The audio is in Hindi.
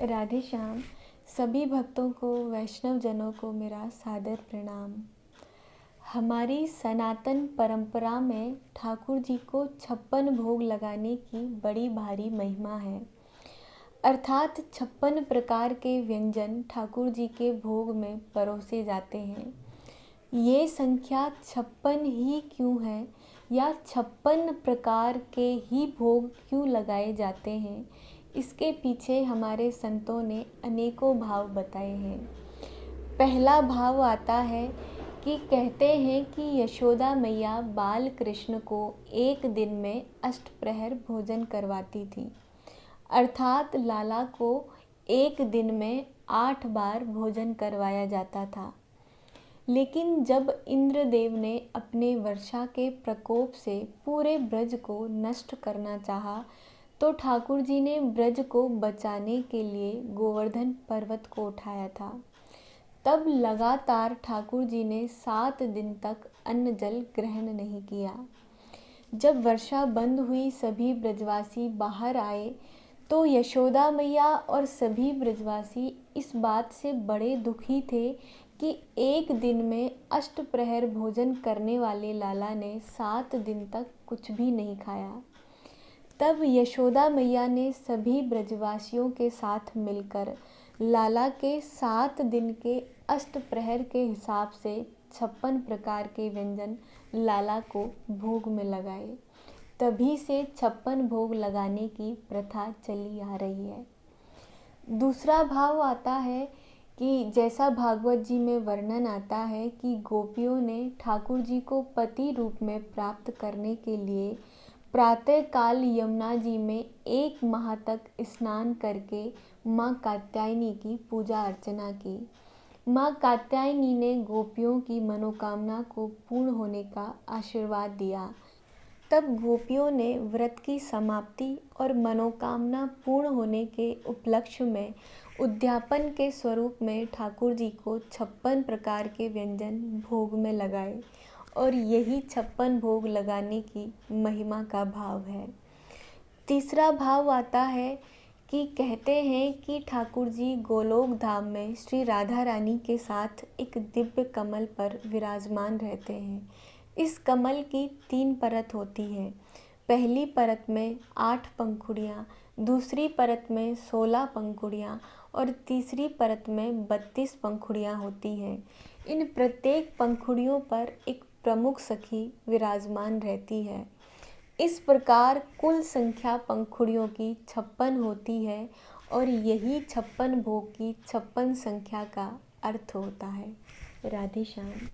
राधे श्याम। सभी भक्तों को, वैष्णव जनों को मेरा सादर प्रणाम। हमारी सनातन परंपरा में ठाकुर जी को 56 भोग लगाने की बड़ी भारी महिमा है। अर्थात 56 प्रकार के व्यंजन ठाकुर जी के भोग में परोसे जाते हैं। ये संख्या 56 ही क्यों है, या 56 प्रकार के ही भोग क्यों लगाए जाते हैं, इसके पीछे हमारे संतों ने अनेकों भाव बताए हैं। पहला भाव आता है कि कहते हैं कि यशोदा मैया बाल कृष्ण को एक दिन में अष्टप्रहर भोजन करवाती थी। अर्थात लाला को एक दिन में 8 बार भोजन करवाया जाता था। लेकिन जब इंद्रदेव ने अपने वर्षा के प्रकोप से पूरे ब्रज को नष्ट करना चाहा, तो ठाकुर जी ने ब्रज को बचाने के लिए गोवर्धन पर्वत को उठाया था। तब लगातार ठाकुर जी ने 7 दिन तक अन्न जल ग्रहण नहीं किया। जब वर्षा बंद हुई, सभी ब्रजवासी बाहर आए, तो यशोदा मैया और सभी ब्रजवासी इस बात से बड़े दुखी थे कि एक दिन में अष्टप्रहर भोजन करने वाले लाला ने 7 दिन तक कुछ भी नहीं खाया। तब यशोदा मैया ने सभी ब्रजवासियों के साथ मिलकर लाला के 7 दिन के अष्टप्रहर के हिसाब से 56 प्रकार के व्यंजन लाला को भोग में लगाए। तभी से 56 भोग लगाने की प्रथा चली आ रही है। दूसरा भाव आता है कि जैसा भागवत जी में वर्णन आता है कि गोपियों ने ठाकुर जी को पति रूप में प्राप्त करने के लिए प्रातः काल यमुना जी में 1 माह तक स्नान करके माँ कात्यायनी की पूजा अर्चना की। माँ कात्यायनी ने गोपियों की मनोकामना को पूर्ण होने का आशीर्वाद दिया। तब गोपियों ने व्रत की समाप्ति और मनोकामना पूर्ण होने के उपलक्ष्य में उद्यापन के स्वरूप में ठाकुर जी को 56 प्रकार के व्यंजन भोग में लगाए, और यही 56 भोग लगाने की महिमा का भाव है। तीसरा भाव आता है कि कहते हैं कि ठाकुर जी गोलोक धाम में श्री राधा रानी के साथ एक दिव्य कमल पर विराजमान रहते हैं। इस कमल की 3 परत होती है। पहली परत में 8 पंखुड़ियाँ, दूसरी परत में 16 पंखुड़ियाँ और तीसरी परत में 32 पंखुड़ियाँ होती हैं। इन प्रत्येक पंखुड़ियों पर एक प्रमुख सखी विराजमान रहती है। इस प्रकार कुल संख्या पंखुड़ियों की 56 होती है, और यही 56 भोग की 56 संख्या का अर्थ होता है। राधे श्याम।